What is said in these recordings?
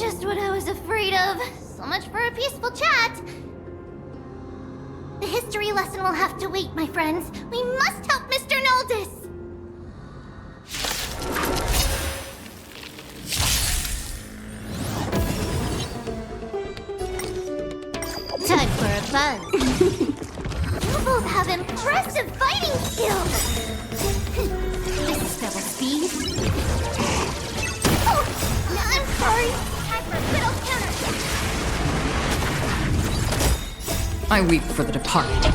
Just what I was afraid of. So much for a peaceful chat. The history lesson will have to wait, my friends. We must help Mr. Noldus! Time for a buzz. You both have impressive fighting skills! This is double speed. Oh! I'm sorry! Time for a good old counter! I weep for the departed.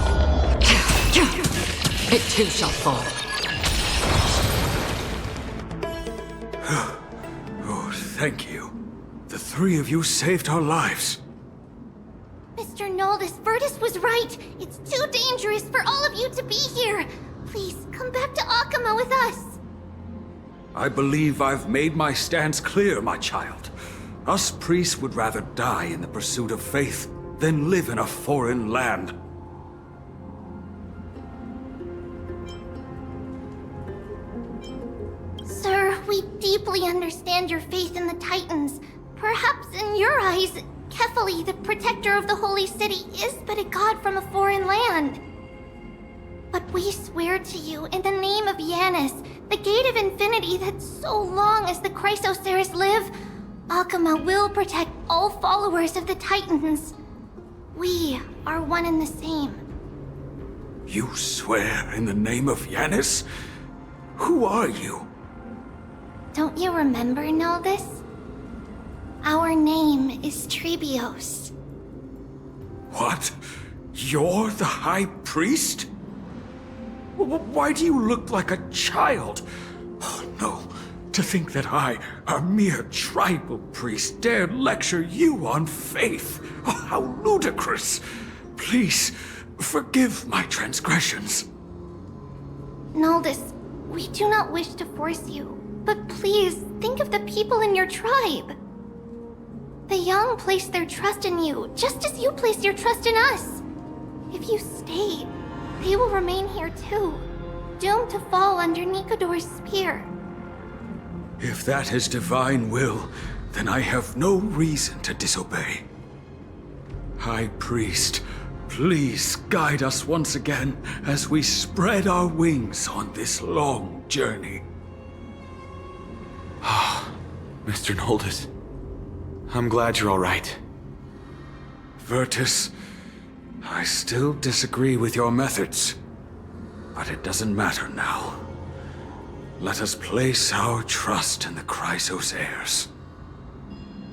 It too shall fall. Oh, thank you. The three of you saved our lives. Mr. Noldus, Virtus was right. It's too dangerous for all of you to be here. Please, come back to Akama with us. I believe I've made my stance clear, my child. Us priests would rather die in the pursuit of faith than live in a foreign land. Sir, we deeply understand your faith in the Titans. Perhaps in your eyes, Kefali, the protector of the holy city, is but a god from a foreign land. But we swear to you, in the name of Yanis, the gate of infinity, that so long as the Chrysoceres live, Akama will protect all followers of the Titans. We are one and the same. You swear in the name of Yanis? Who are you? Don't you remember, Noldus? Our name is Trebios. What? You're the High Priest? Why do you look like a child? Oh, no. To think that I, a mere tribal priest, dared lecture you on faith. Oh, how ludicrous. Please, forgive my transgressions. Noldus, we do not wish to force you, but please think of the people in your tribe. The young place their trust in you, just as you place your trust in us. If you stay, they will remain here too, doomed to fall under Nikodor's spear. If that is divine will, then I have no reason to disobey. High Priest, please guide us once again as we spread our wings on this long journey. Ah, Mr. Noldus. I'm glad you're all right. Virtus, I still disagree with your methods, but it doesn't matter now. Let us place our trust in the Chrysoceres.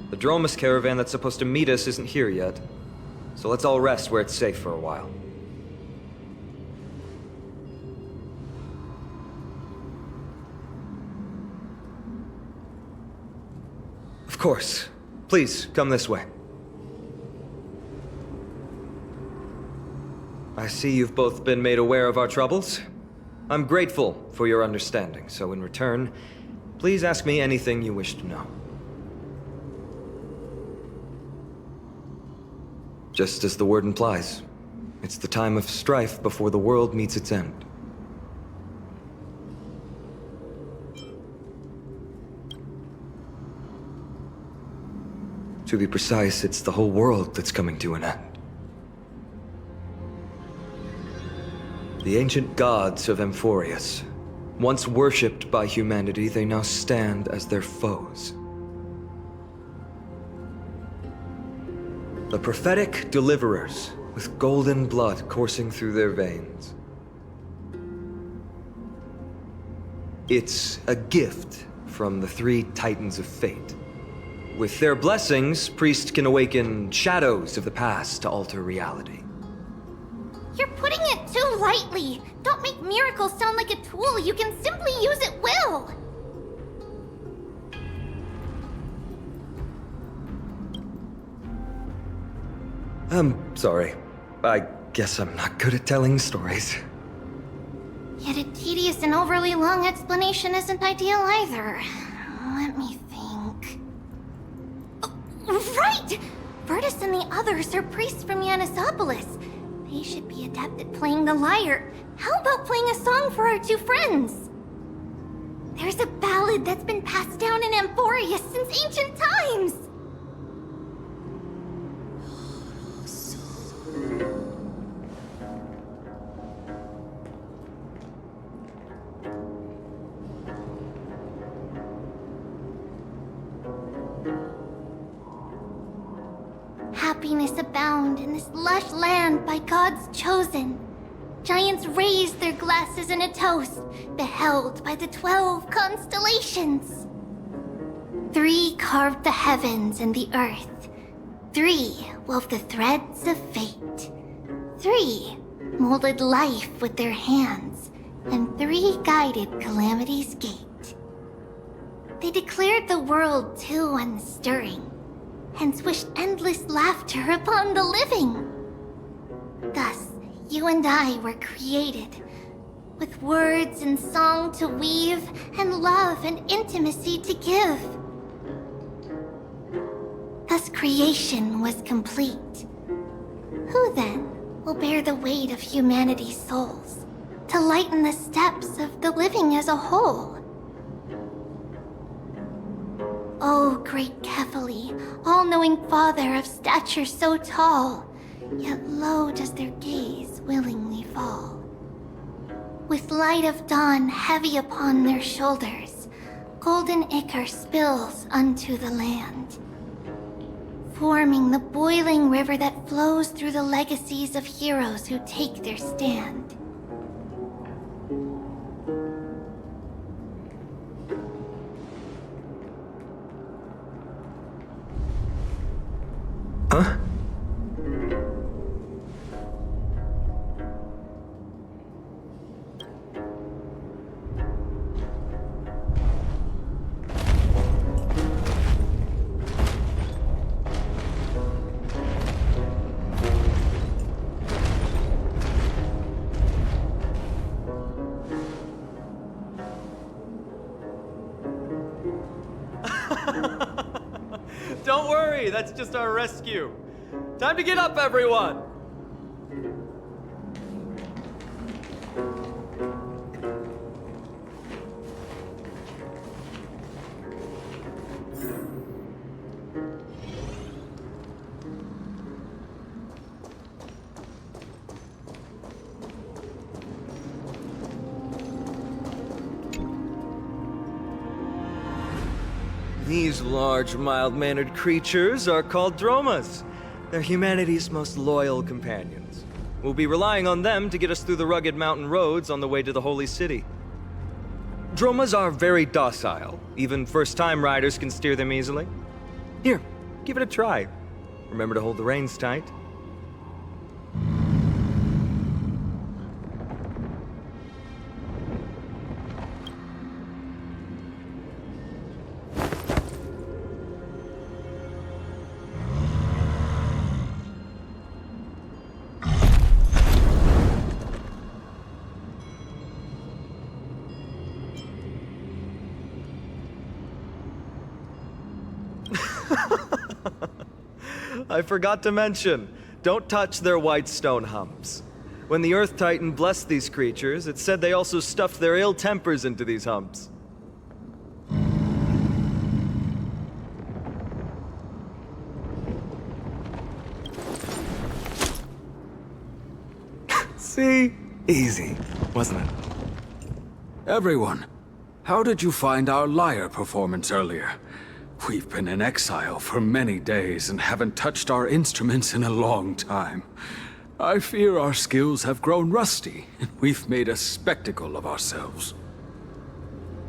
The Dromus caravan that's supposed to meet us isn't here yet, so let's all rest where it's safe for a while. Of course. Please, come this way. I see you've both been made aware of our troubles. I'm grateful for your understanding, so in return, please ask me anything you wish to know. Just as the word implies, it's the time of strife before the world meets its end. To be precise, it's the whole world that's coming to an end. The ancient gods of Amphoreus, once worshipped by humanity, they now stand as their foes. The prophetic deliverers, with golden blood coursing through their veins. It's a gift from the three Titans of Fate. With their blessings, priests can awaken shadows of the past to alter reality. You're putting it too lightly. Don't make miracles sound like a tool you can simply use at will. I'm sorry. I guess I'm not good at telling stories. Yet a tedious and overly long explanation isn't ideal either. Let me think. Oh, right! Virtus and the others are priests from Yanisopolis. They should be adept at playing the lyre. How about playing a song for our two friends? There's a ballad that's been passed down in Amphoreus since ancient times. happiness abound in this lush land by God's chosen. Giants raised their glasses in a toast, beheld by the 12 constellations. 3 carved the heavens and the earth. 3 wove the threads of fate. 3 molded life with their hands, and 3 guided calamity's gate. They declared the world too unstirring, hence wished endless laughter upon the living. Thus, you and I were created, with words and song to weave, and love and intimacy to give. Thus creation was complete. Who then will bear the weight of humanity's souls, to lighten the steps of the living as a whole? O great Kephali, all-knowing Father of stature so tall, yet low does their gaze willingly fall. With light of dawn heavy upon their shoulders, golden ichor spills unto the land, forming the boiling river that flows through the legacies of heroes who take their stand. Huh? Don't worry, that's just our rescue. Time to get up, everyone! These large, mild-mannered creatures are called dromas. They're humanity's most loyal companions. We'll be relying on them to get us through the rugged mountain roads on the way to the Holy City. Dromas are very docile. Even first-time riders can steer them easily. Here, give it a try. Remember to hold the reins tight. I forgot to mention, don't touch their white stone humps. When the Earth Titan blessed these creatures, it said they also stuffed their ill tempers into these humps. See? Easy, wasn't it? Everyone, how did you find our lyre performance earlier? We've been in exile for many days and haven't touched our instruments in a long time. I fear our skills have grown rusty, and we've made a spectacle of ourselves.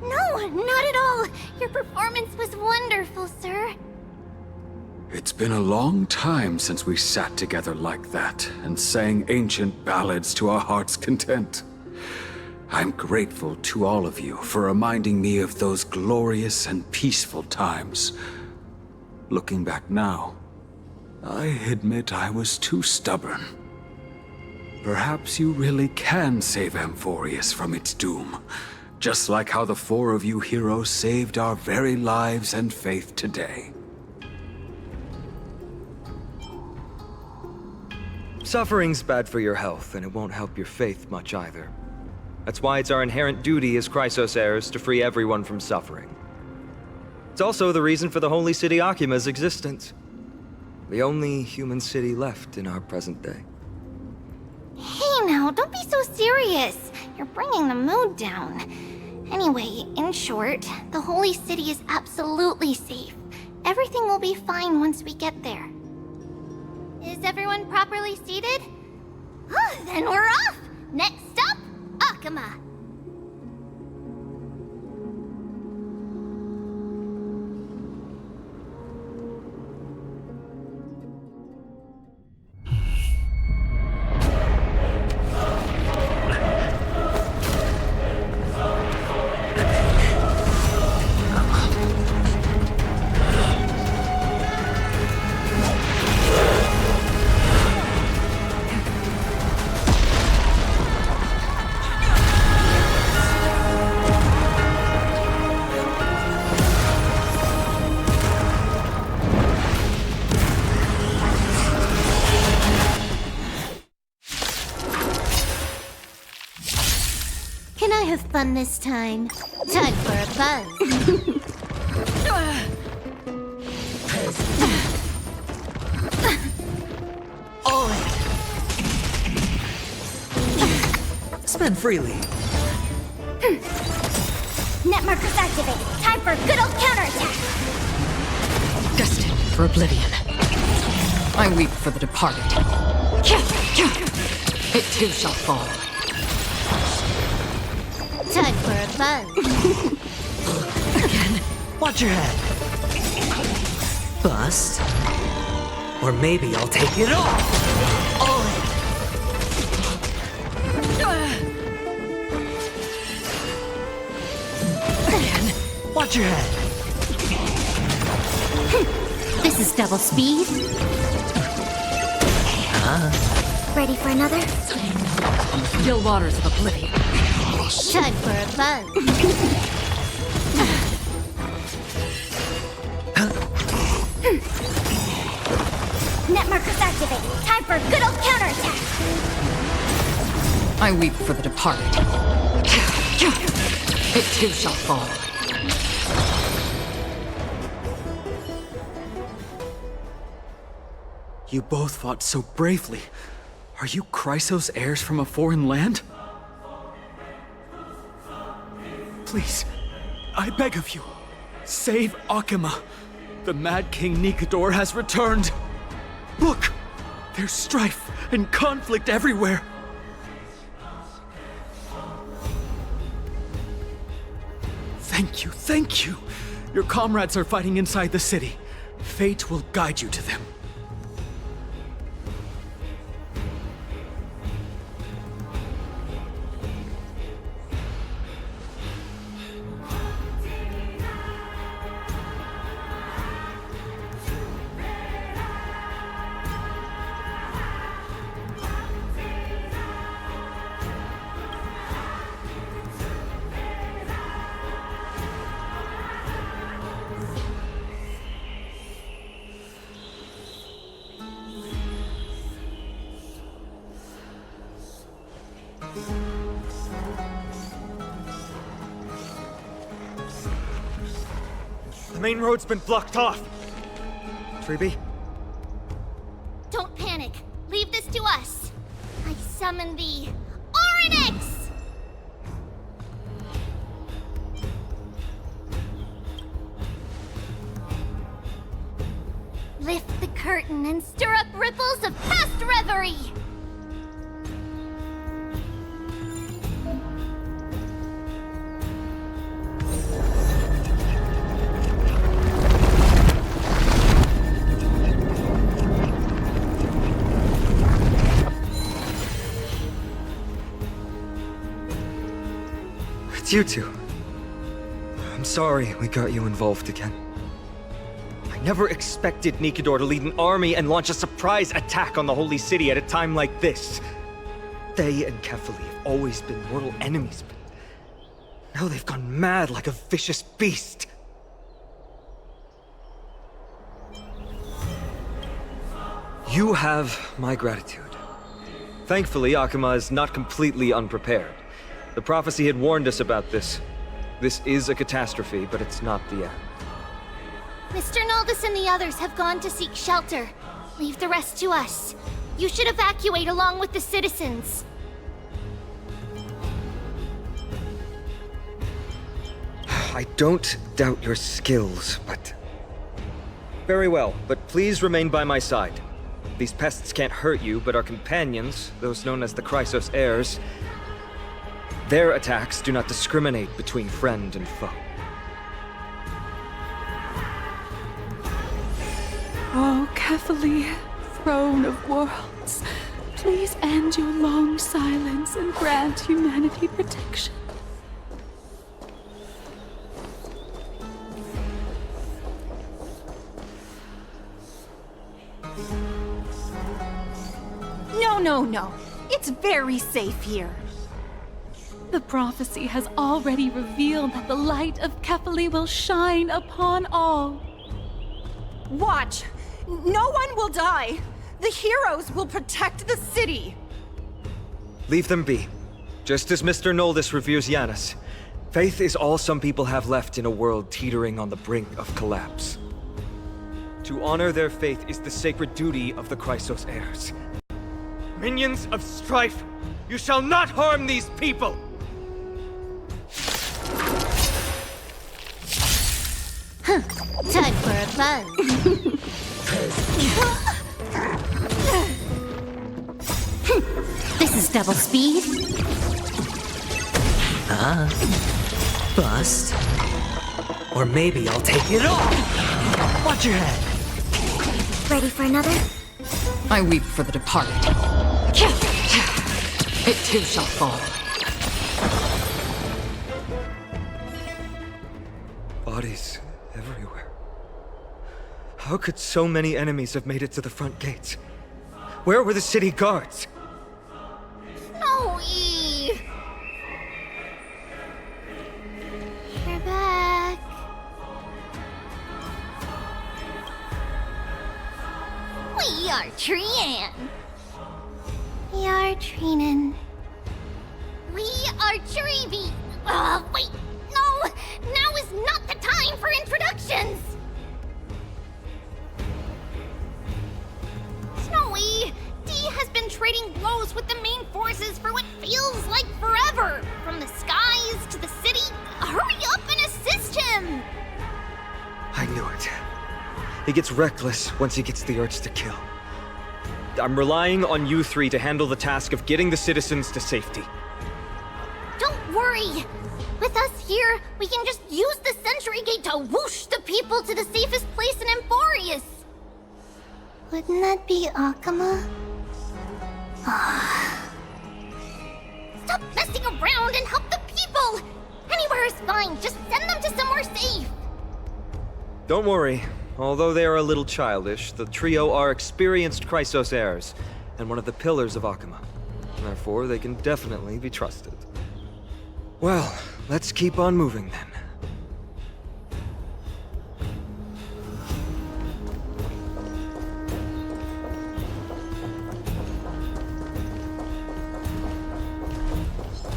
No, not at all. Your performance was wonderful, sir. It's been a long time since we sat together like that and sang ancient ballads to our heart's content. I'm grateful to all of you for reminding me of those glorious and peaceful times. Looking back now, I admit I was too stubborn. Perhaps you really can save Amphoreus from its doom, just like how the 4 of you heroes saved our very lives and faith today. Suffering's bad for your health, and it won't help your faith much either. That's why it's our inherent duty as Chrysos heirs to free everyone from suffering. It's also the reason for the Holy City Akima's existence. The only human city left in our present day. Hey now, don't be so serious. You're bringing the mood down. Anyway, in short, the Holy City is absolutely safe. Everything will be fine once we get there. Is everyone properly seated? Then we're off! Next up, Akama. Can I have fun this time? Time for a buzz. All in. Spend freely. Net markers activated. Time for a good old counterattack. Destined for oblivion. I weep for the departed. It too shall fall. Time for a buzz. Again. Watch your head. Bust. Or maybe I'll take it off. All in. Again. Watch your head. This is double speed. Ready for another? Still waters of oblivion. Time for a buzz. Net markers activated. Time for a good old counterattack. I weep for the departed. It too shall fall. You both fought so bravely. Are you Chrysos heirs from a foreign land? Please, I beg of you, save Akama. The Mad King Nikador has returned. Look, there's strife and conflict everywhere. Thank you, thank you. Your comrades are fighting inside the city. Fate will guide you to them. The main road's been blocked off. Freebie? Don't panic. Leave this to us. I summon the Oryx! Lift the curtain and stir up ripples of past reverie. It's you two. I'm sorry we got you involved again. I never expected Nikador to lead an army and launch a surprise attack on the Holy City at a time like this. They and Kefali have always been mortal enemies, but now they've gone mad like a vicious beast. You have my gratitude. Thankfully, Akama is not completely unprepared. The prophecy had warned us about this. This is a catastrophe, but it's not the end. Mr. Noldus and the others have gone to seek shelter. Leave the rest to us. You should evacuate along with the citizens. I don't doubt your skills, but... Very well, but please remain by my side. These pests can't hurt you, but our companions, those known as the Chrysos heirs, their attacks do not discriminate between friend and foe. Oh, Kephali, throne of worlds, please end your long silence and grant humanity protection. No. It's very safe here. The prophecy has already revealed that the light of Kephali will shine upon all. Watch! No one will die! The heroes will protect the city! Leave them be. Just as Mr. Noldis reveres Janus, faith is all some people have left in a world teetering on the brink of collapse. To honor their faith is the sacred duty of the Chrysos heirs. Minions of strife, you shall not harm these people! Time for a fun. This is double speed. Bust. Or maybe I'll take it off! Watch your head! Ready for another? I weep for the departed. It too shall fall. Bodies everywhere. How could so many enemies have made it to the front gates? Where were the city guards? Snowy! You're back. We are Trian. We are Trinan. We are Trivi. Wait. No! Now is not the time for introductions! Snowy, D has been trading blows with the main forces for what feels like forever. From the skies to the city. Hurry up and assist him! I knew it. He gets reckless once he gets the urge to kill. I'm relying on you three to handle the task of getting the citizens to safety. Don't worry! With us here, we can just use the Sentry Gate to whoosh the people to the safest place in Amphoreus! Wouldn't that be Akama? Stop messing around and help the people! Anywhere is fine, just send them to somewhere safe! Don't worry. Although they are a little childish, the trio are experienced Chrysos heirs, and one of the pillars of Akama. Therefore, they can definitely be trusted. Well, let's keep on moving then.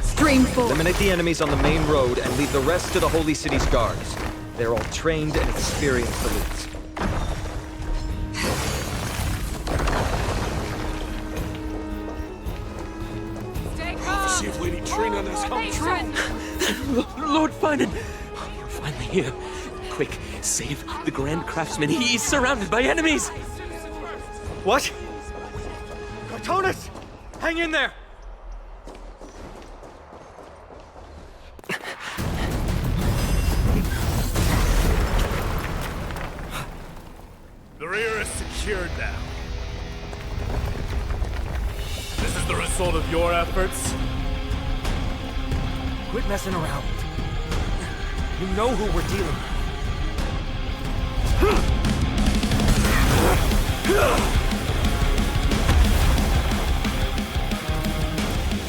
Stream forward. Eliminate the enemies on the main road and leave the rest to the Holy City's guards. They're all trained and experienced elites. See if Lady Trina has come true. Lord Finan! You're finally here. Quick, save the Grand Craftsman. He's surrounded by enemies! What? Cartonus! Hang in there! The rear is secured now. This is the result of your efforts? Quit messing around. You know who we're dealing with.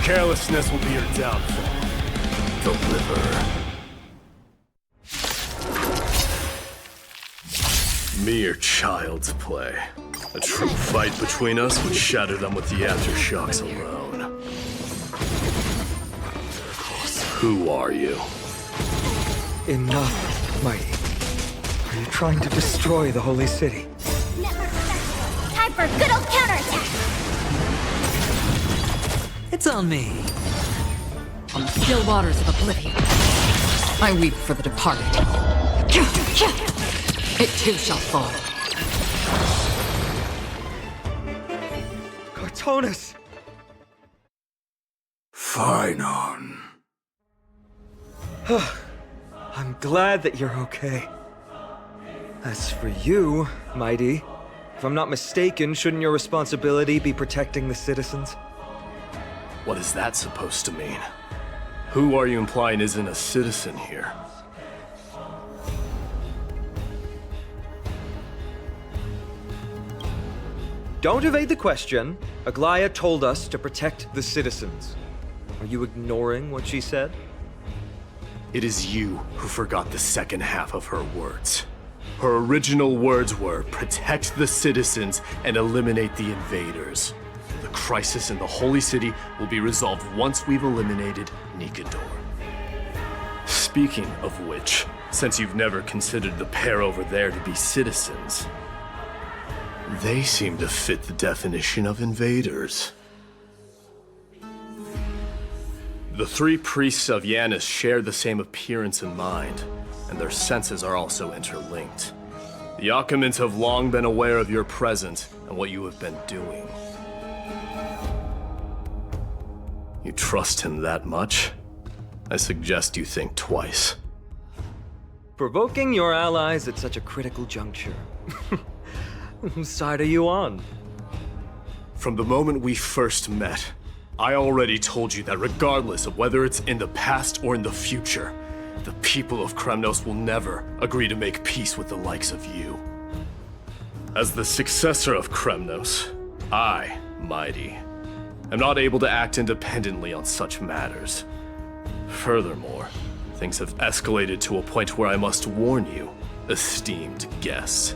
Carelessness will be your downfall. Deliver. Mere child's play. A true fight between us would shatter them with the aftershocks alone. Who are you? Enough, Mighty. Are you trying to destroy the Holy City? Time for a good old counterattack! It's on me. On the still waters of oblivion, I weep for the departed. It too shall fall. Honus! Phynon. I'm glad that you're okay. As for you, Mighty, if I'm not mistaken, shouldn't your responsibility be protecting the citizens? What is that supposed to mean? Who are you implying isn't a citizen here? Don't evade the question. Aglaea told us to protect the citizens. Are you ignoring what she said? It is you who forgot the second half of her words. Her original words were, protect the citizens and eliminate the invaders. The crisis in the Holy City will be resolved once we've eliminated Nikador. Speaking of which, since you've never considered the pair over there to be citizens, they seem to fit the definition of invaders. The three priests of Yanis share the same appearance and mind, and their senses are also interlinked. The Achaemins have long been aware of your presence and what you have been doing. You trust him that much? I suggest you think twice. Provoking your allies at such a critical juncture. Whose side are you on? From the moment we first met, I already told you that regardless of whether it's in the past or in the future, the people of Kremnos will never agree to make peace with the likes of you. As the successor of Kremnos, I, Mighty, am not able to act independently on such matters. Furthermore, things have escalated to a point where I must warn you, esteemed guests,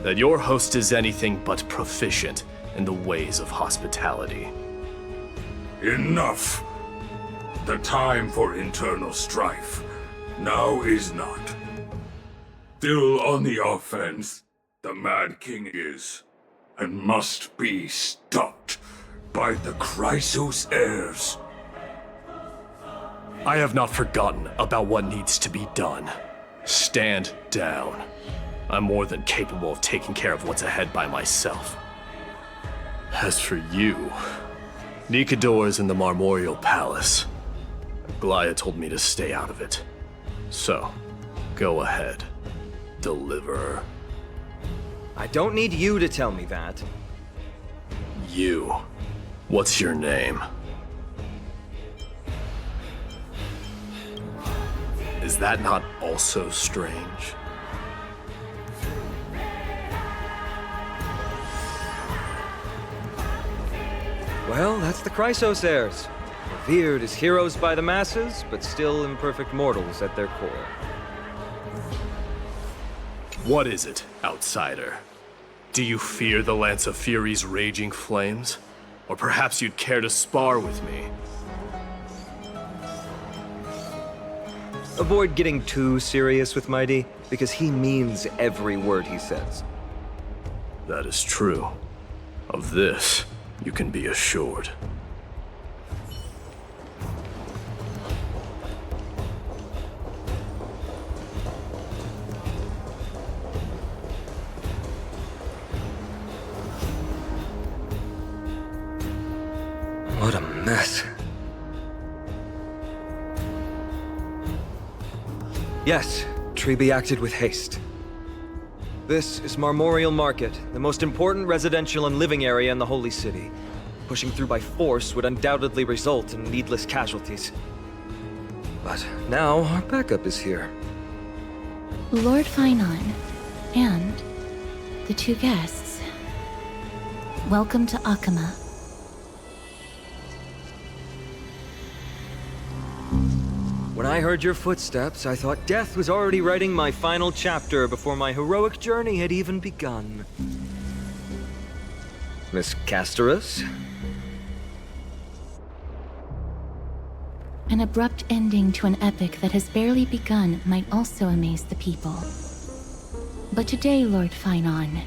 that your host is anything but proficient in the ways of hospitality. Enough! The time for internal strife now is not. Still on the offense, the Mad King is, and must be stopped by the Chrysos heirs. I have not forgotten about what needs to be done. Stand down. I'm more than capable of taking care of what's ahead by myself. As for you, Nikador is in the Marmorial Palace. Aglaea told me to stay out of it. So, go ahead. Deliver. I don't need you to tell me that. You. What's your name? Is that not also strange? Well, that's the Chrysos heirs. Revered as heroes by the masses, but still imperfect mortals at their core. What is it, outsider? Do you fear the Lance of Fury's raging flames? Or perhaps you'd care to spar with me? Avoid getting too serious with Mighty, because he means every word he says. That is true. Of this, you can be assured. What a mess. Yes, Treeby acted with haste. This is Marmorial Market, the most important residential and living area in the Holy City. Pushing through by force would undoubtedly result in needless casualties. But now our backup is here. Lord Phynon, and the two guests. Welcome to Akamma. When I heard your footsteps, I thought death was already writing my final chapter before my heroic journey had even begun. Miss Castorus? An abrupt ending to an epic that has barely begun might also amaze the people. But today, Lord Phynon,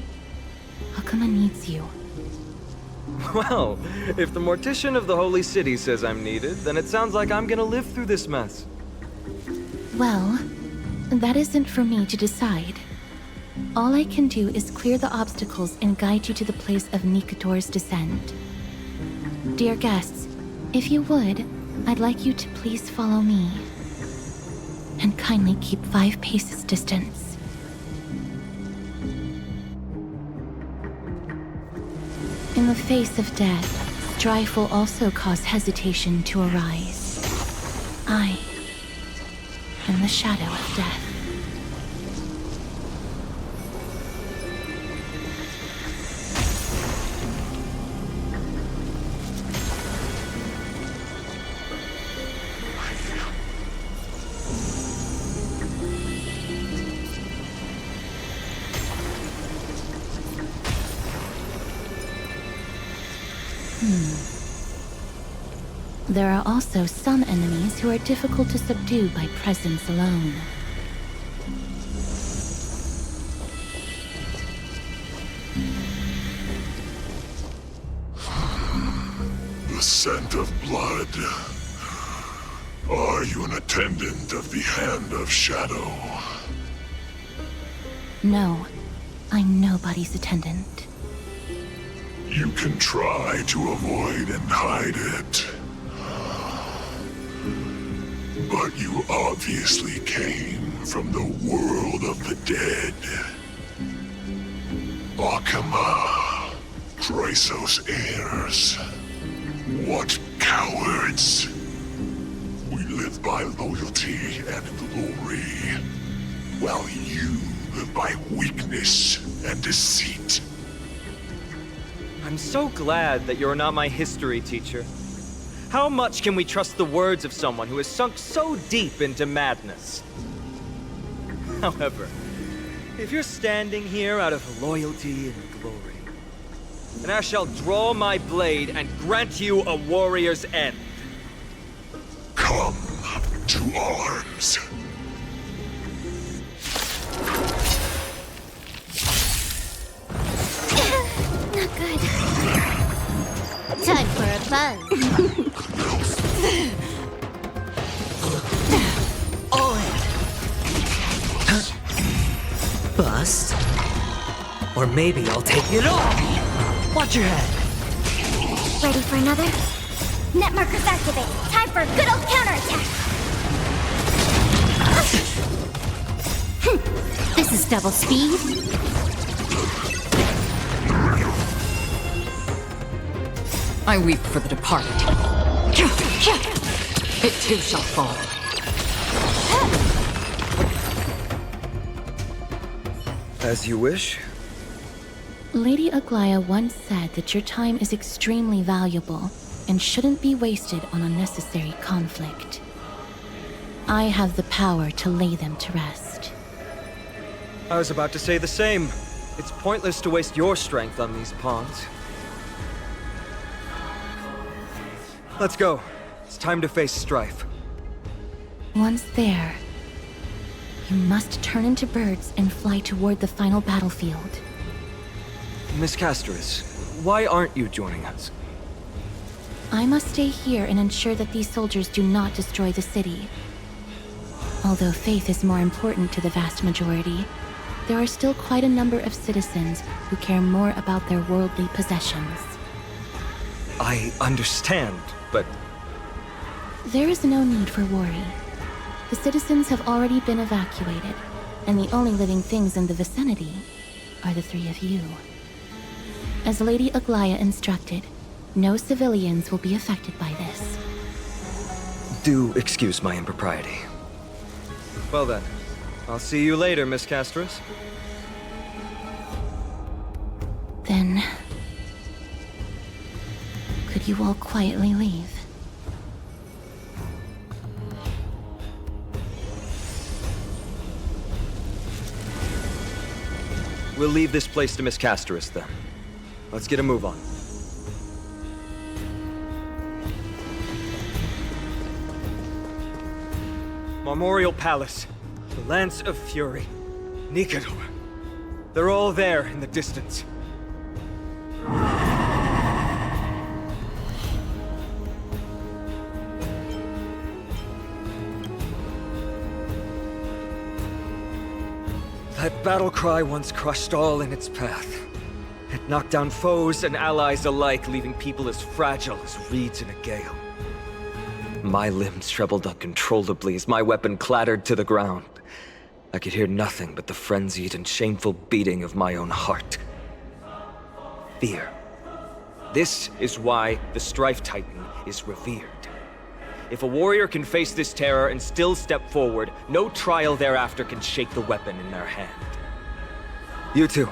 Akamma needs you. Well, if the Mortician of the Holy City says I'm needed, then it sounds like I'm gonna live through this mess. Well, that isn't for me to decide. All I can do is clear the obstacles and guide you to the place of Nikador's descent. Dear guests, if you would, I'd like you to please follow me. And kindly keep 5 paces distance. In the face of death, strife will also cause hesitation to arise. I am the shadow of death. There are also some enemies who are difficult to subdue by presence alone. The scent of blood. Are you an attendant of the Hand of Shadow? No, I'm nobody's attendant. You can try to avoid and hide it. But you obviously came from the world of the dead. Akama, Chrysos heirs. What cowards! We live by loyalty and glory, while you live by weakness and deceit. I'm so glad that you're not my history teacher. How much can we trust the words of someone who has sunk so deep into madness? However, if you're standing here out of loyalty and glory, then I shall draw my blade and grant you a warrior's end. Come to arms. Not good. Time for a buzz. Bust? Or maybe I'll take it off! Watch your head! Ready for another? Net markers activate. Time for a good old counterattack. This is double speed. I weep for the departed. It too shall fall. As you wish. Lady Aglaea once said that your time is extremely valuable and shouldn't be wasted on unnecessary conflict. I have the power to lay them to rest. I was about to say the same. It's pointless to waste your strength on these pawns. Let's go. It's time to face strife. Once there, you must turn into birds and fly toward the final battlefield. Miss Castris, why aren't you joining us? I must stay here and ensure that these soldiers do not destroy the city. Although faith is more important to the vast majority, there are still quite a number of citizens who care more about their worldly possessions. I understand, but... There is no need for worry. The citizens have already been evacuated, and the only living things in the vicinity are the 3 of you. As Lady Aglaea instructed, no civilians will be affected by this. Do excuse my impropriety. Well then, I'll see you later, Miss Castris. Then... could you all quietly leave? We'll leave this place to Miss Castris, then. Let's get a move on. Memorial Palace, the Lance of Fury, Nikador. They're all there in the distance. That battle cry once crushed all in its path. It Knocked down foes and allies alike, leaving people as fragile as reeds in a gale. My limbs trembled uncontrollably as my weapon clattered to the ground. I could hear nothing but the frenzied and shameful beating of my own heart. Fear. This is why the Strife Titan is revered. If a warrior can face this terror and still step forward, no trial thereafter can shake the weapon in their hand. You two,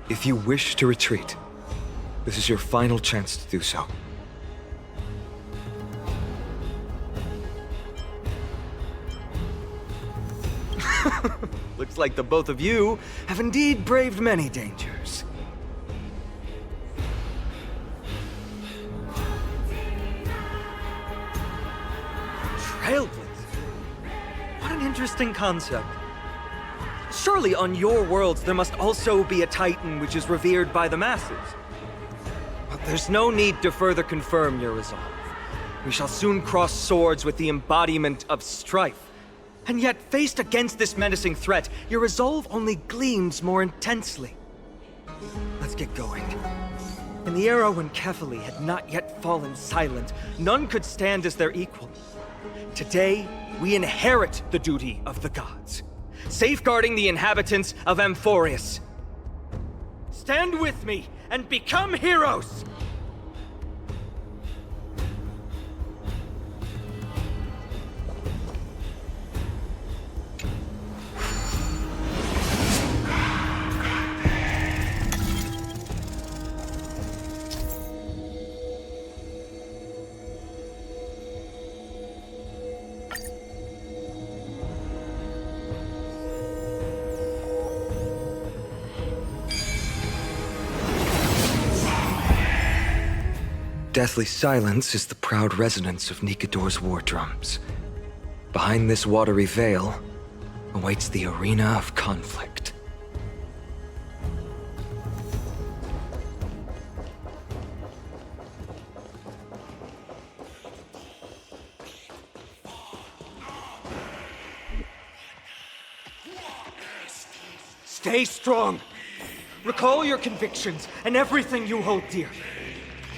if you wish to retreat, this is your final chance to do so. Looks like the both of you have indeed braved many dangers. Trailblaze? What an interesting concept. Surely on your worlds there must also be a Titan which is revered by the masses. But there's no need to further confirm your resolve. We shall soon cross swords with the embodiment of strife. And yet, faced against this menacing threat, your resolve only gleams more intensely. Let's get going. In the era when Kefali had not yet fallen silent, none could stand as their equal. Today, we inherit the duty of the gods, safeguarding the inhabitants of Amphoreus. Stand with me and become heroes! Deathly silence is the proud resonance of Nikador's war drums. Behind this watery veil awaits the arena of conflict. Stay strong! Recall your convictions and everything you hold dear.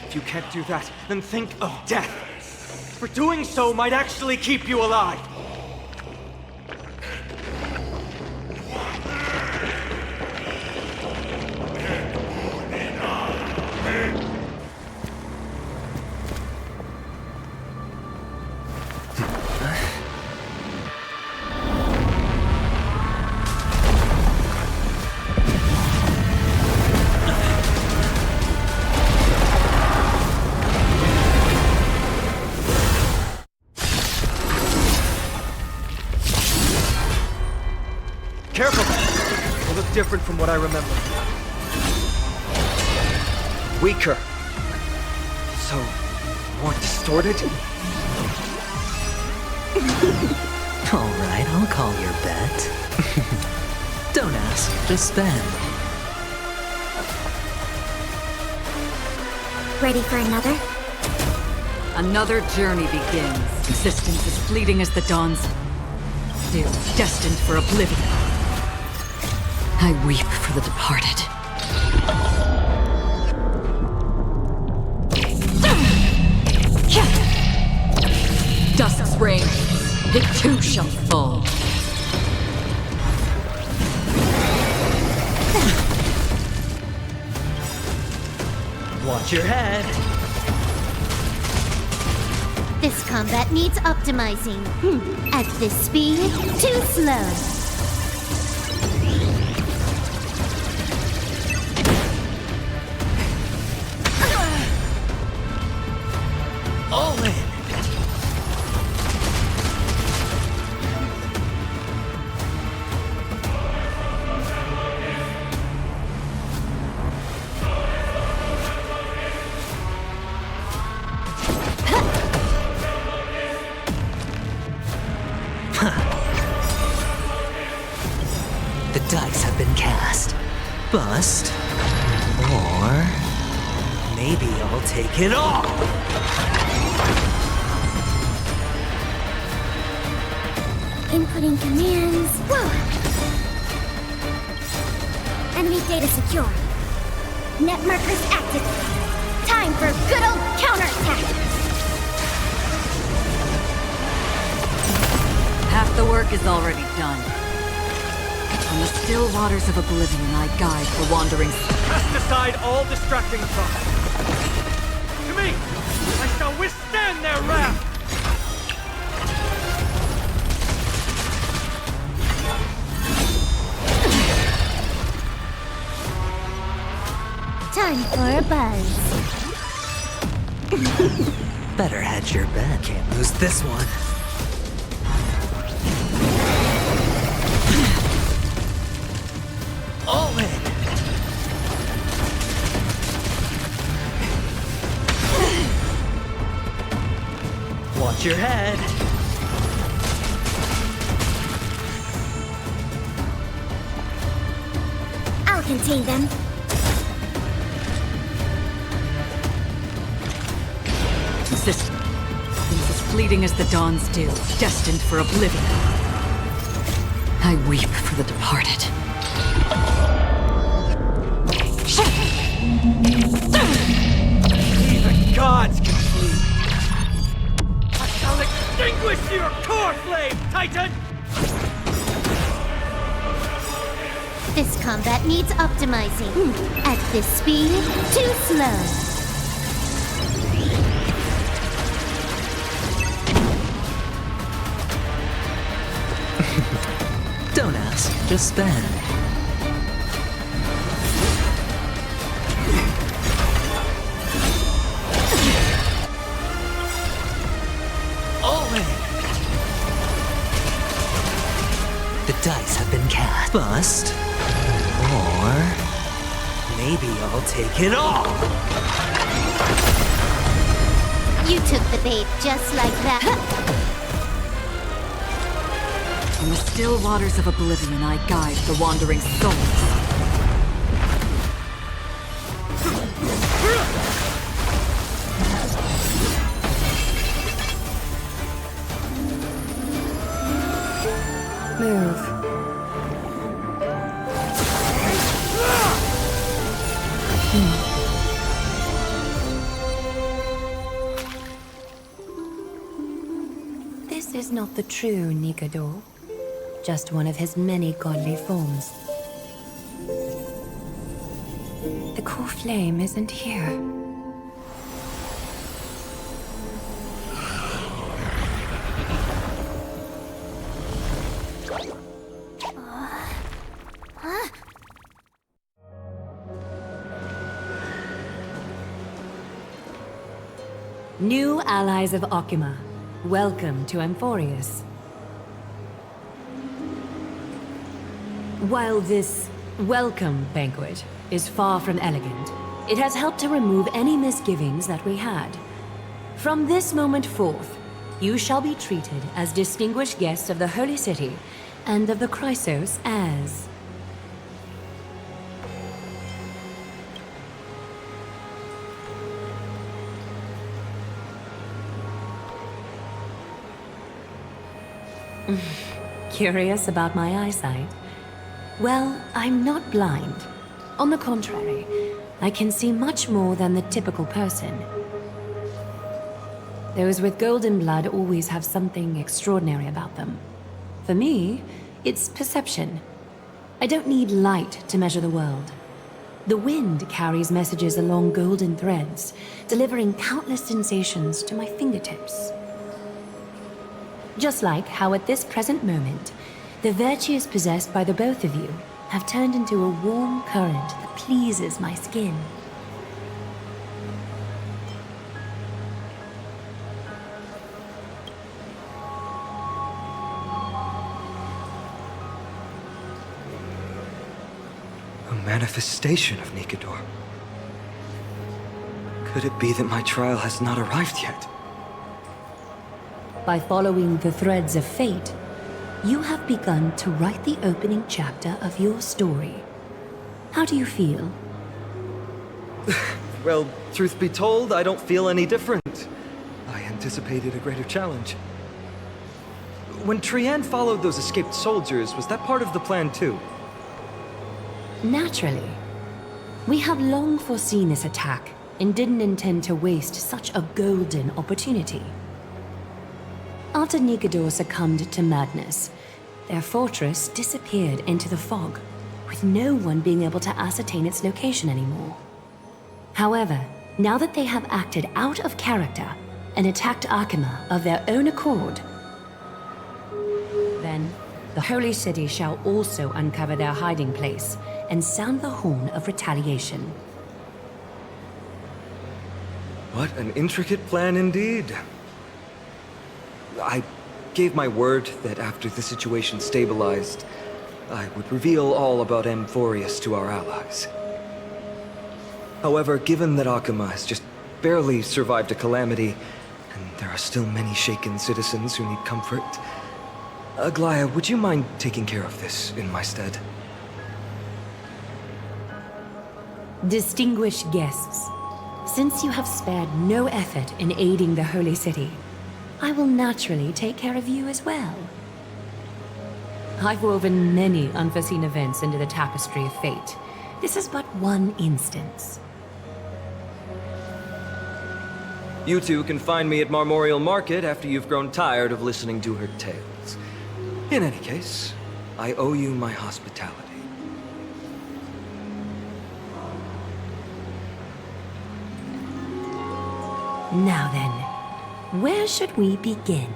If you can't do that, then think of death. For doing so might actually keep you alive. Careful! They look different from what I remember. Weaker. So, more distorted? Alright, I'll call your bet. Don't ask, just spend. Ready for another? Another journey begins. Existence as fleeting as the dawn's. Still destined for oblivion. I weep for the departed. Dusk's reign, it too shall fall. Watch your head. This combat needs optimizing. At this speed, too slow. All in. The dice have been cast. Bust. Or maybe I'll take it all. Inputting commands. Whoa! Enemy data secure. Net markers active. Time for good old counterattack. Half the work is already done. From the still waters of oblivion, I guide the wandering. Cast aside all distracting thoughts. To me, I shall withstand their wrath. Time for a buzz. Better hedge your bet. Can't lose this one. All in. Watch your head. I'll contain them. Consistent. Things as fleeting as the dawn's dew, destined for oblivion. I weep for the departed. Even gods can flee. I shall extinguish your core flame, Titan! This combat needs optimizing. At this speed, too slow. Don't ask, just spend. All in. The dice have been cast. Bust. Or maybe I'll take it all. You took the bait just like that. In the still waters of oblivion, I guide the wandering souls. Move. This is not the true Nikador. Just one of his many godly forms. The core flame isn't here. New allies of Okima, welcome to Amphoreus. While this welcome banquet is far from elegant, it has helped to remove any misgivings that we had. From this moment forth, you shall be treated as distinguished guests of the Holy City and of the Chrysos as... Curious about my eyesight? Well, I'm not blind. On the contrary, I can see much more than the typical person. Those with golden blood always have something extraordinary about them. For me, it's perception. I don't need light to measure the world. The wind carries messages along golden threads, delivering countless sensations to my fingertips. Just like how at this present moment, the virtues possessed by the both of you have turned into a warm current that pleases my skin. A manifestation of Nikador. Could it be that my trial has not arrived yet? By following the threads of fate, you have begun to write the opening chapter of your story. How do you feel? Well, truth be told, I don't feel any different. I anticipated a greater challenge. When Trian followed those escaped soldiers, was that part of the plan too? Naturally. We have long foreseen this attack and didn't intend to waste such a golden opportunity. After Nikador succumbed to madness, their fortress disappeared into the fog, with no one being able to ascertain its location anymore. However, now that they have acted out of character and attacked Akima of their own accord, then the Holy City shall also uncover their hiding place and sound the horn of retaliation. What an intricate plan indeed. I gave my word that after the situation stabilized, I would reveal all about Amphoreus to our allies. However, given that Akima has just barely survived a calamity, and there are still many shaken citizens who need comfort, Aglaea, would you mind taking care of this in my stead? Distinguished guests, since you have spared no effort in aiding the Holy City, I will naturally take care of you as well. I've woven many unforeseen events into the tapestry of fate. This is but one instance. You two can find me at Marmorial Market after you've grown tired of listening to her tales. In any case, I owe you my hospitality. Now then, where should we begin?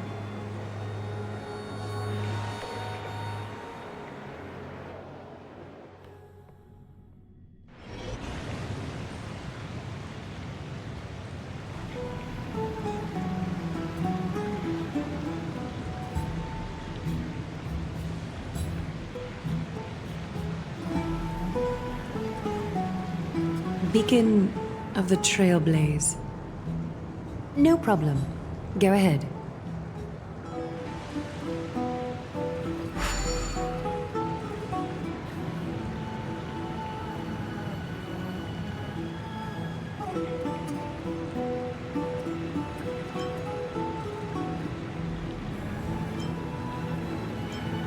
Beacon of the Trailblaze. No problem. Go ahead.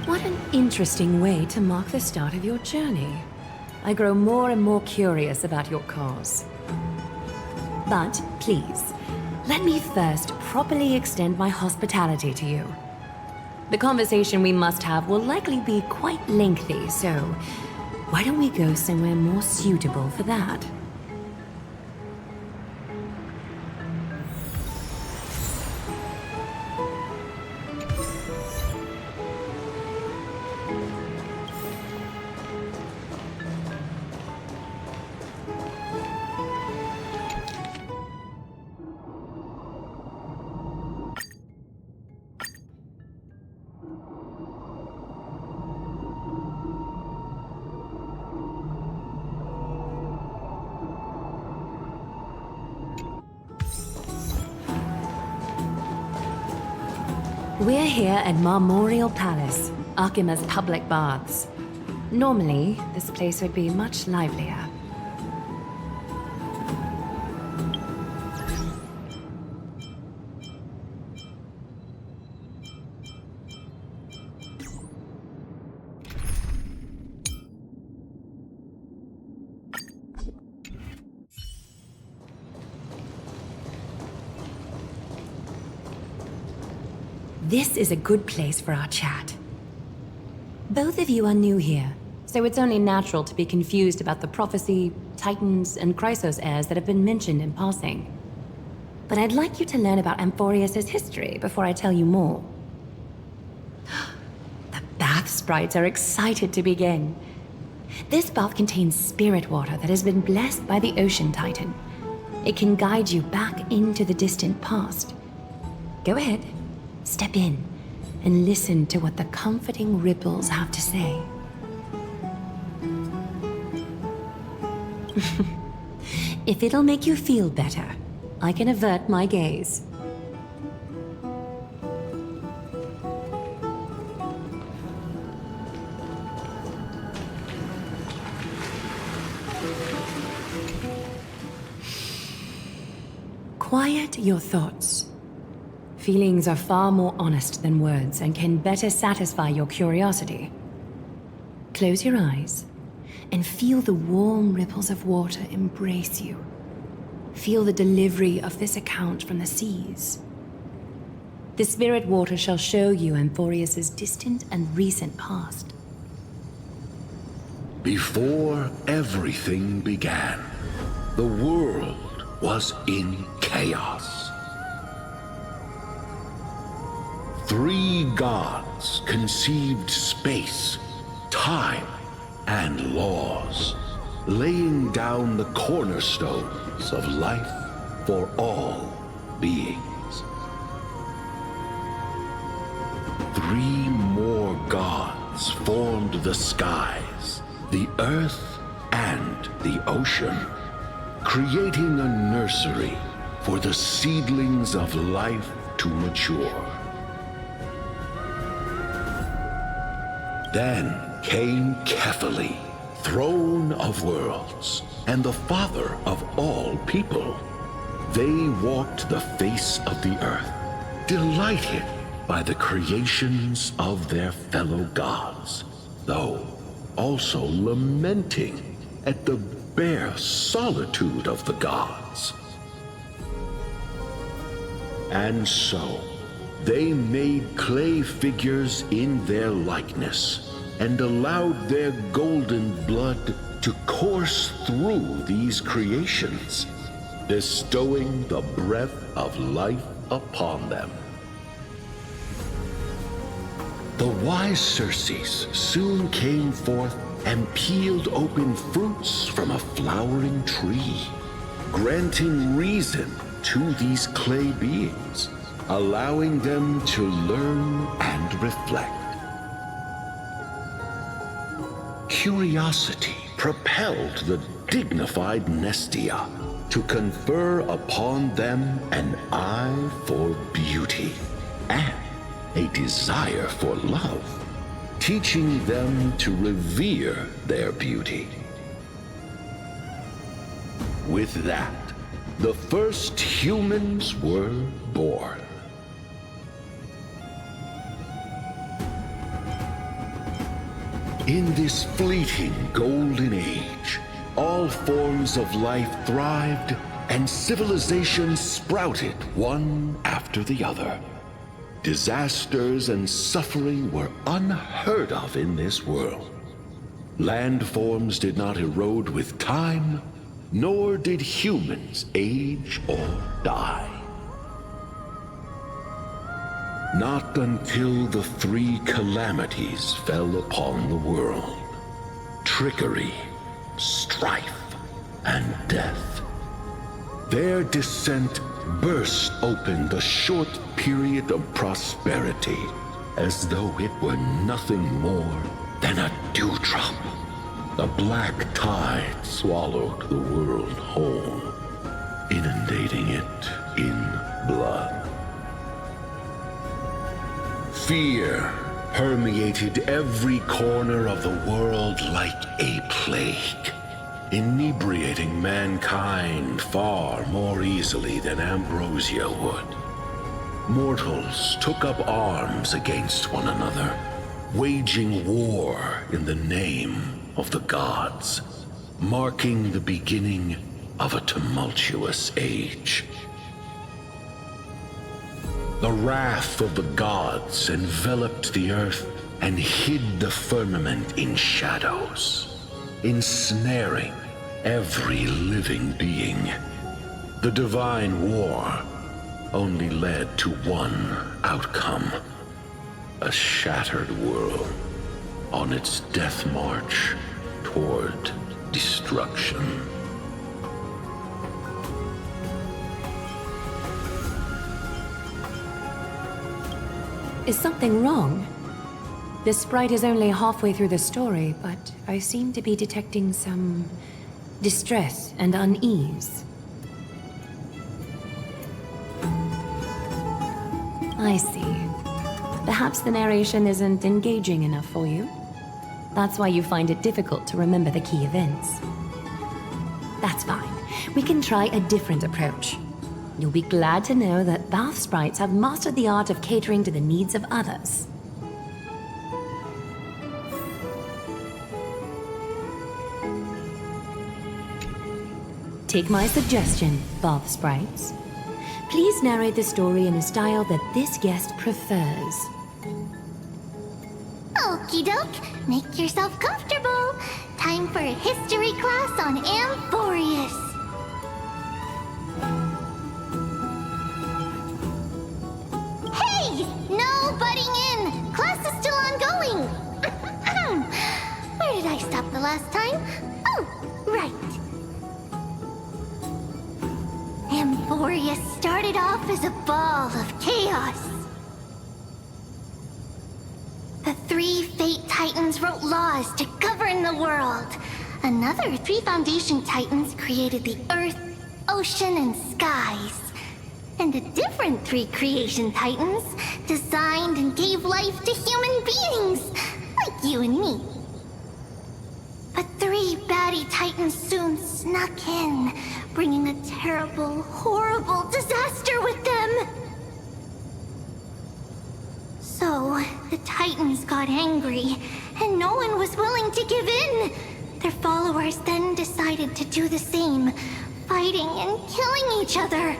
What an interesting way to mark the start of your journey. I grow more and more curious about your cause. But please, let me first properly extend my hospitality to you. The conversation we must have will likely be quite lengthy, so why don't we go somewhere more suitable for that? We're here at Marmorial Palace, Akima's public baths. Normally, this place would be much livelier. This is a good place for our chat. Both of you are new here, so it's only natural to be confused about the prophecy, titans, and Chrysos heirs that have been mentioned in passing. But I'd like you to learn about Amphoreus' history before I tell you more. The bath sprites are excited to begin. This bath contains spirit water that has been blessed by the ocean titan. It can guide you back into the distant past. Go ahead. Step in and listen to what the comforting ripples have to say. If it'll make you feel better, I can avert my gaze. Quiet your thoughts. Feelings are far more honest than words and can better satisfy your curiosity. Close your eyes and feel the warm ripples of water embrace you. Feel the delivery of this account from the seas. The spirit water shall show you Amphoreus' distant and recent past. Before everything began, the world was in chaos. 3 gods conceived space, time, and laws, laying down the cornerstones of life for all beings. 3 more gods formed the skies, the earth, and the ocean, creating a nursery for the seedlings of life to mature. Then came Kefali, throne of worlds, and the father of all people. They walked the face of the earth, delighted by the creations of their fellow gods, though also lamenting at the bare solitude of the gods. And so, they made clay figures in their likeness, and allowed their golden blood to course through these creations, bestowing the breath of life upon them. The wise Circes soon came forth and peeled open fruits from a flowering tree, granting reason to these clay beings, allowing them to learn and reflect. Curiosity propelled the dignified Nestia to confer upon them an eye for beauty and a desire for love, teaching them to revere their beauty. With that, the first humans were born. In this fleeting golden age, all forms of life thrived and civilizations sprouted one after the other. Disasters and suffering were unheard of in this world. Landforms did not erode with time, nor did humans age or die. Not until the 3 calamities fell upon the world: trickery, strife, and death. Their descent burst open the short period of prosperity, as though it were nothing more than a dewdrop. The black tide swallowed the world whole, inundating it in blood. Fear permeated every corner of the world like a plague, inebriating mankind far more easily than ambrosia would. Mortals took up arms against one another, waging war in the name of the gods, marking the beginning of a tumultuous age. The wrath of the gods enveloped the earth and hid the firmament in shadows, ensnaring every living being. The divine war only led to one outcome: a shattered world on its death march toward destruction. Is something wrong? The sprite is only halfway through the story, but I seem to be detecting some distress and unease. I see. Perhaps the narration isn't engaging enough for you. That's why you find it difficult to remember the key events. That's fine. We can try a different approach. You'll be glad to know that bath sprites have mastered the art of catering to the needs of others. Take my suggestion, bath sprites. Please narrate the story in a style that this guest prefers. Okie doke, make yourself comfortable. Time for a history class on Amphoreus. Hey! No butting in! Class is still ongoing! Where did I stop the last time? Oh, right. Amphoreus started off as a ball of chaos. The 3 Fate Titans wrote laws to govern the world. Another 3 Foundation Titans created the earth, ocean, and skies. And a different 3 Creation Titans designed and gave life to human beings, like you and me. But 3 baddie Titans soon snuck in, bringing a terrible, horrible disaster with them. So, the Titans got angry, and no one was willing to give in. Their followers then decided to do the same, fighting and killing each other.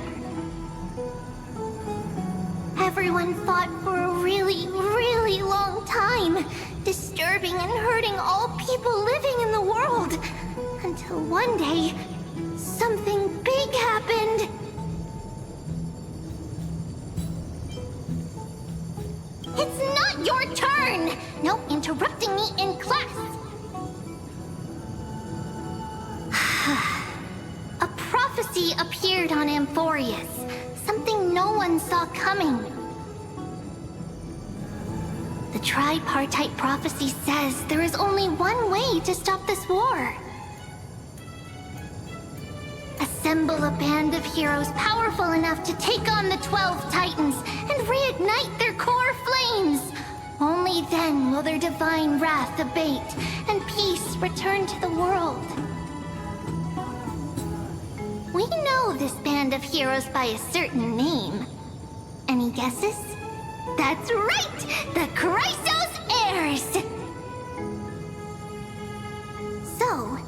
Everyone fought for a really, really long time, disturbing and hurting all people living in the world. Until one day, something big happened. It's not your turn! No interrupting me in class! A prophecy appeared on Amphoreus, something no one saw coming. The tripartite prophecy says there is only one way to stop this war. Assemble a band of heroes powerful enough to take on the 12 Titans and reignite their core flames. Only then will their divine wrath abate and peace return to the world. We know this band of heroes by a certain name. Any guesses? That's right! The Chrysos Heirs! So,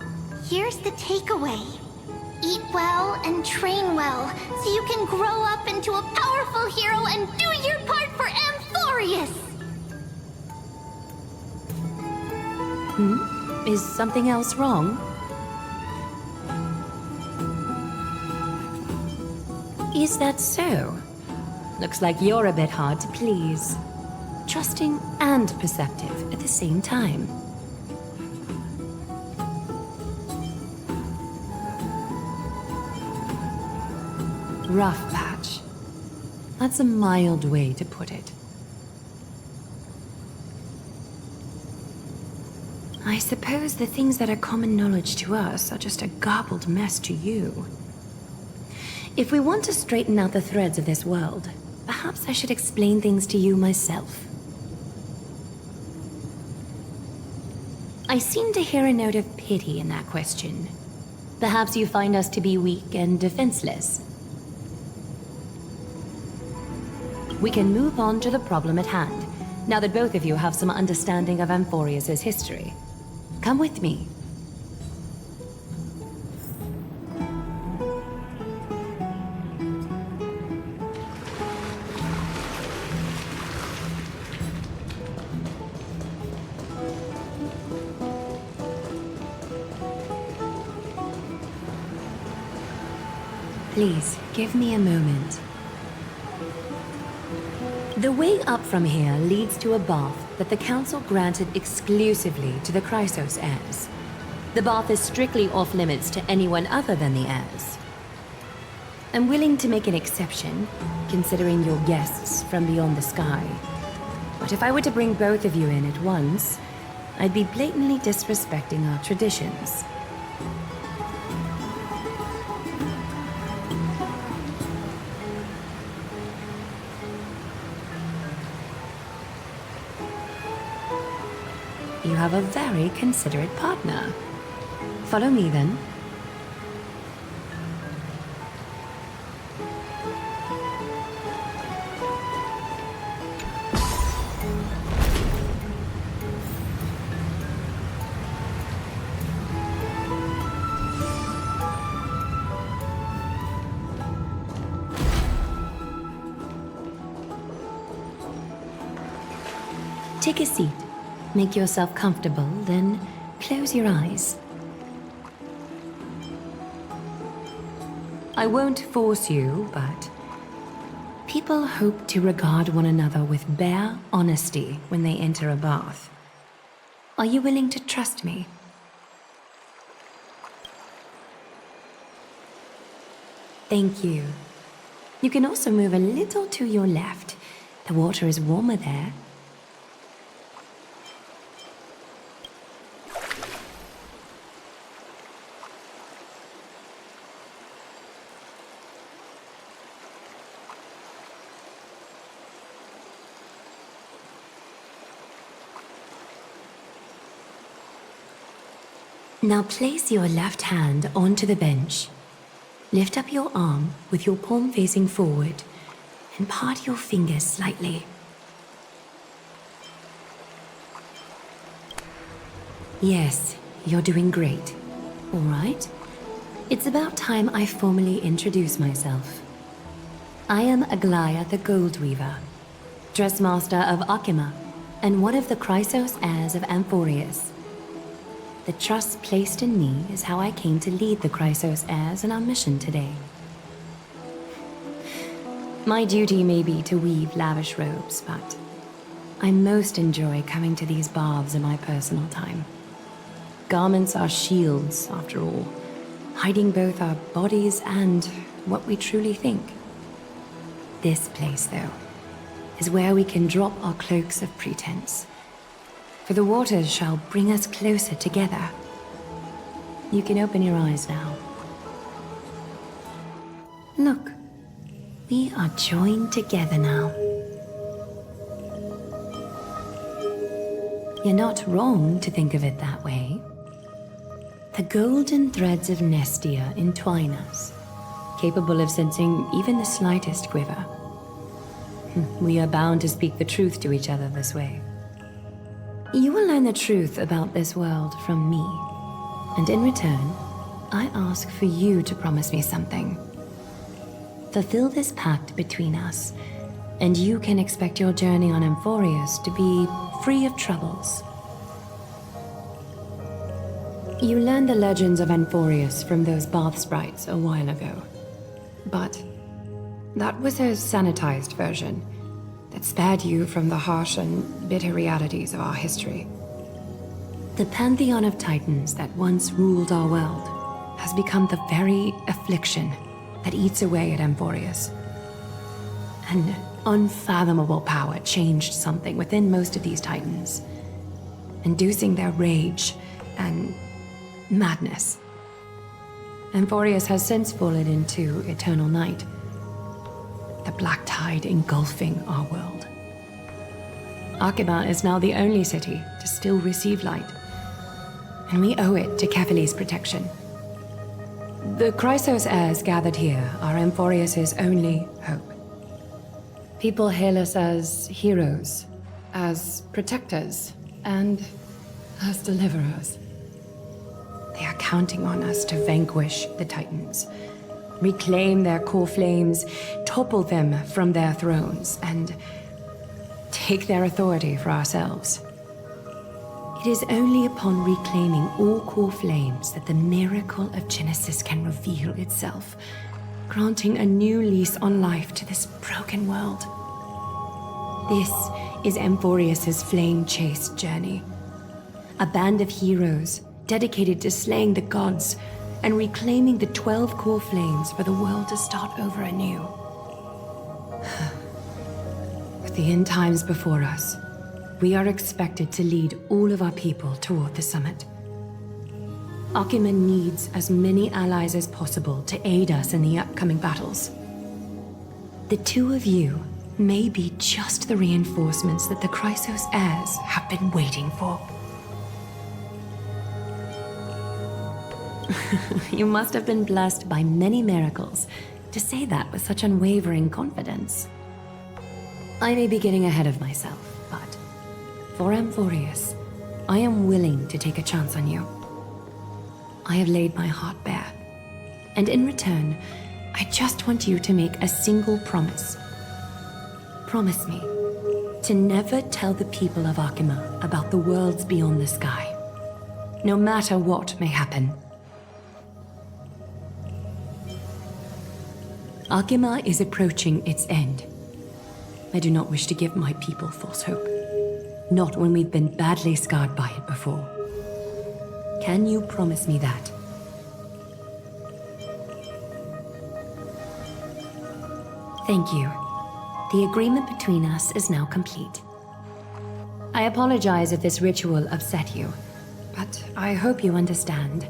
here's the takeaway. Eat well and train well, so you can grow up into a powerful hero and do your part for Amphoreus! Is something else wrong? Is that so? Looks like you're a bit hard to please. Trusting and perceptive at the same time. Rough patch. That's a mild way to put it. I suppose the things that are common knowledge to us are just a garbled mess to you. If we want to straighten out the threads of this world, perhaps I should explain things to you myself. I seem to hear a note of pity in that question. Perhaps you find us to be weak and defenseless. We can move on to the problem at hand, now that both of you have some understanding of Amphoreus' history. Come with me. Please, give me a moment. The way up from here leads to a bath that the Council granted exclusively to the Chrysos heirs. The bath is strictly off-limits to anyone other than the heirs. I'm willing to make an exception, considering you're guests from beyond the sky. But if I were to bring both of you in at once, I'd be blatantly disrespecting our traditions. You have a very considerate partner. Follow me, then. Take a seat. Make yourself comfortable, then close your eyes. I won't force you, but people hope to regard one another with bare honesty when they enter a bath. Are you willing to trust me? Thank you. You can also move a little to your left. The water is warmer there. Now place your left hand onto the bench. Lift up your arm with your palm facing forward and part your fingers slightly. Yes, you're doing great. All right. It's about time I formally introduce myself. I am Aglaea the Gold Weaver, Dressmaster of Akima, and one of the Chrysos heirs of Amphoreus. The trust placed in me is how I came to lead the Chrysos heirs in our mission today. My duty may be to weave lavish robes, but I most enjoy coming to these baths in my personal time. Garments are shields, after all, hiding both our bodies and what we truly think. This place, though, is where we can drop our cloaks of pretense. For the waters shall bring us closer together. You can open your eyes now. Look, we are joined together now. You're not wrong to think of it that way. The golden threads of Nestia entwine us, capable of sensing even the slightest quiver. We are bound to speak the truth to each other this way. You will learn the truth about this world from me, and in return, I ask for you to promise me something. Fulfill this pact between us, and you can expect your journey on Amphoreus to be free of troubles. You learned the legends of Amphoreus from those bath sprites a while ago, but that was a sanitized version that spared you from the harsh and bitter realities of our history. The pantheon of titans that once ruled our world has become the very affliction that eats away at Amphoreus. An unfathomable power changed something within most of these titans, inducing their rage and madness. Amphoreus has since fallen into eternal night, the black tide engulfing our world. Akima is now the only city to still receive light, and we owe it to Kefali's protection. The Chrysos heirs gathered here are Amphoreus' only hope. People hail us as heroes, as protectors, and as deliverers. They are counting on us to vanquish the Titans, reclaim their core flames, topple them from their thrones, and take their authority for ourselves. It is only upon reclaiming all core flames that the miracle of Genesis can reveal itself, granting a new lease on life to this broken world. This is Amphoreus' flame-chased journey. A band of heroes dedicated to slaying the gods and reclaiming the 12 core flames for the world to start over anew. With the end times before us, we are expected to lead all of our people toward the summit. Akima needs as many allies as possible to aid us in the upcoming battles. The two of you may be just the reinforcements that the Chrysos heirs have been waiting for. You must have been blessed by many miracles to say that with such unwavering confidence. I may be getting ahead of myself, but for Amphoreus, I am willing to take a chance on you. I have laid my heart bare, and in return, I just want you to make a single promise. promise me to never tell the people of Akima about the worlds beyond the sky, no matter what may happen. Akima is approaching its end. I do not wish to give my people false hope. Not when we've been badly scarred by it before. Can you promise me that? Thank you. The agreement between us is now complete. I apologize if this ritual upset you, but I hope you understand.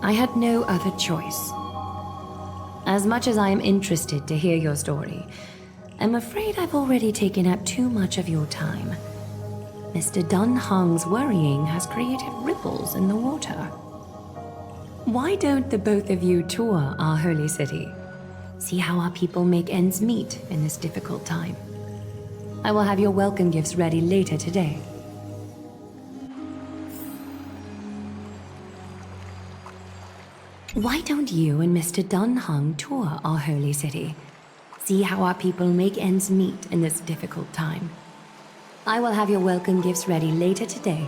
I had no other choice. As much as I am interested to hear your story, I'm afraid I've already taken up too much of your time. Mr. Dun Hong's worrying has created ripples in the water. Why don't the both of you tour our holy city? See how our people make ends meet in this difficult time. I will have your welcome gifts ready later today. Why don't you and Mr. Dun Hong tour our holy city? See how our people make ends meet in this difficult time. I will have your welcome gifts ready later today.